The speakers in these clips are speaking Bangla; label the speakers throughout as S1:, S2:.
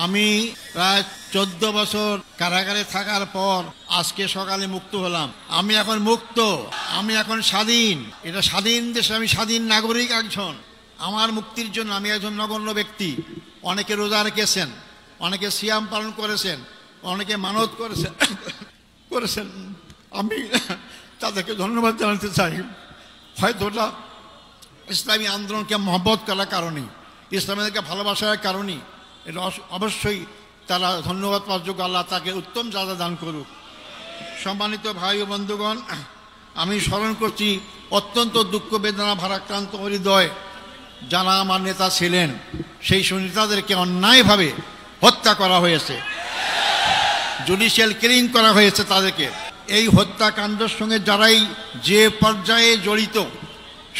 S1: আমি প্রায় 14 বছর কারাগারে থাকার পর আজকে সকালে মুক্ত হলাম। আমি এখন মুক্ত, আমি এখন স্বাধীন। এটা স্বাধীন দেশে আমি স্বাধীন নাগরিক একজন। আমার মুক্তির জন্য আমি একজন নগণ্য ব্যক্তি। অনেকে রোজা রেখেছেন, অনেকে সিয়াম পালন করেছেন, অনেকে মানত করেছেন। আমি তাদেরকে ধন্যবাদ জানাতে চাই। হয়তো ওটা ইসলামী আন্দোলনকে মহব্বত করার কারণেই, ইসলামীদেরকে ভালোবাসার কারণেই এটা অবশ্যই তারা ধন্যবাদ পাওয়ার যোগ্য। আল্লাহ তাকে উত্তম যাজা দান করুক। সম্মানিত ভাই ও বন্ধুগণ, আমি স্মরণ করছি অত্যন্ত দুঃখ বেদনা ভারাক্রান্ত হৃদয় যারা আমার নেতা ছিলেন, সেই নেতাদেরকে অন্যায়ভাবে হত্যা করা হয়েছে, জুডিশিয়াল কিলিং করা হয়েছে তাদেরকে। এই হত্যাকাণ্ডের সঙ্গে যারাই যে পর্যায়ে জড়িত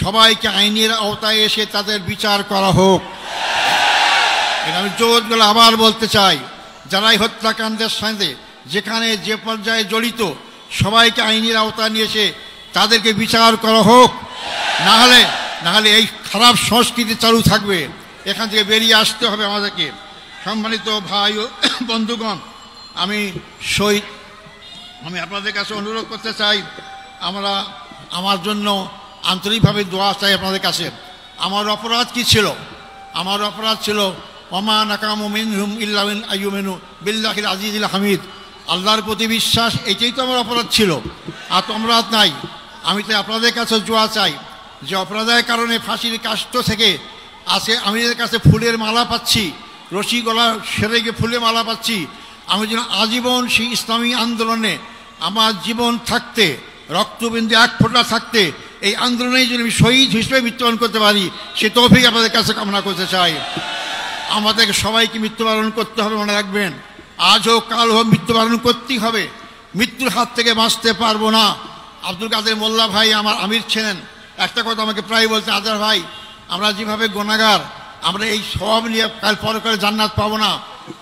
S1: সবাইকে আইনের আওতায় এসে তাদের বিচার করা হোক। এটা আমি জোর করে আবার বলতে চাই, যারাই হত্যাকাণ্ডের সাথে যেখানে যে পর্যায়ে জড়িত সবাইকে আইনের আওতায় নিয়ে এসে তাদেরকে বিচার করা হোক। না হলে এই খারাপ সংস্কৃতি চালু থাকবে। এখান থেকে বেরিয়ে আসতে হবে আমাদেরকে। সম্মানিত ভাই ও বন্ধুগণ, আমি আপনাদের কাছে অনুরোধ করতে চাই, আমার জন্য আন্তরিকভাবে দোয়া চাই আপনাদের কাছে। আমার অপরাধ কি ছিল? আমার অপরাধ ছিল ওমা নাকামু মিনহুম ইল্লা আন আইয়ুমিনু বিল্লাহিল আজিজিল হামিদ। আল্লাহর প্রতি বিশ্বাস, এটাই তো আমার অপরাধ ছিল, আর তো অপরাধ নাই। আমি তো আপনাদের কাছে দোয়া চাই যে অপরাধের কারণে ফাঁসির কাষ্ঠ থেকে আছে আমাদের কাছে ফুলের মালা পাচ্ছি, রশি গলা সেরে গিয়ে ফুলের মালা পাচ্ছি। আমি যেন আজীবন সেই ইসলামী আন্দোলনে আমার জীবন থাকতে, রক্তবিন্দু এক ফোঁটা থাকতে এই আন্দোলনেই যদি আমি শহীদ হিসেবে মৃত্যুবরণ করতে পারি, সে তৌফিক আপনাদের কাছে কামনা করতে চাই। আমাদেরকে সবাইকে মৃত্যুবরণ করতে হবে, মনে রাখবেন। আজ হোক কাল হোক মৃত্যুবরণ করতেই হবে। মৃত্যুর হাত থেকে বাঁচতে পারবো না। আব্দুল কাদের মোল্লা ভাই আমার আমির ছিলেন, একটা কথা আমাকে প্রায় বলতে, আজার ভাই আমরা যেভাবে গুনাহগার, আমরা এই সব নিয়ে কাল পরকালে জান্নাত পাবো না।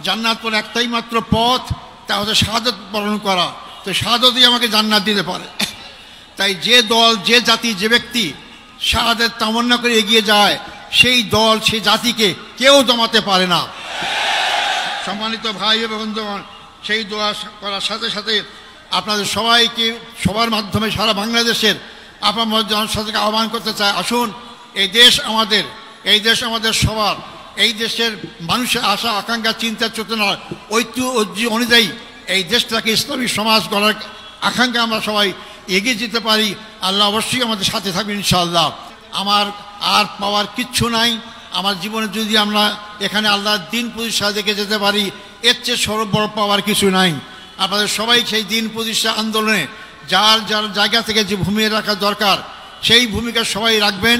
S1: জান্নাত পরে একটাই মাত্র পথ, তা হচ্ছে শাহাদাত বরণ করা। তো শাহাদাতই আমাকে জান্নাত দিতে পারে। তাই যে দল, যে জাতি, যে ব্যক্তি শাহাদাত তামান্না করে এগিয়ে যায়, সেই দল, সেই জাতিকে কেউ দমাতে পারে না। সম্মানিত ভাই এবং বন্ধুগণ, সেই দোয়া করার সাথে সাথে আপনাদের সবাইকে সবার মাধ্যমে সারা বাংলাদেশের আপনার জনসাধারণকে আহ্বান করতে চাই, আসুন এই দেশ আমাদের, এই দেশ আমাদের সবার। এই দেশের মানুষের আশা আকাঙ্ক্ষা, চিন্তা চেতনা, ঐতিহ্য অনুযায়ী এই দেশটাকে ইসলামী সমাজ গড়ার আকাঙ্ক্ষা আমরা সবাই এগিয়ে যেতে পারি। আল্লাহ অবশ্যই আমাদের সাথে থাকবেন ইনশাআল্লাহ। আমার আর পাওয়ার কিচ্ছু নাই। আমার জীবনে যদি আমরা এখানে আল্লাহর দিন প্রতিষ্ঠা দেখে যেতে পারি, এর চেয়ে সর্ব বড় পাওয়ার কিছু নাই। আপনাদের সবাই সেই দিন প্রতিষ্ঠা আন্দোলনে যার যার জায়গা থেকে যে ভূমিকা রাখা দরকার, সেই ভূমিকা সবাই রাখবেন।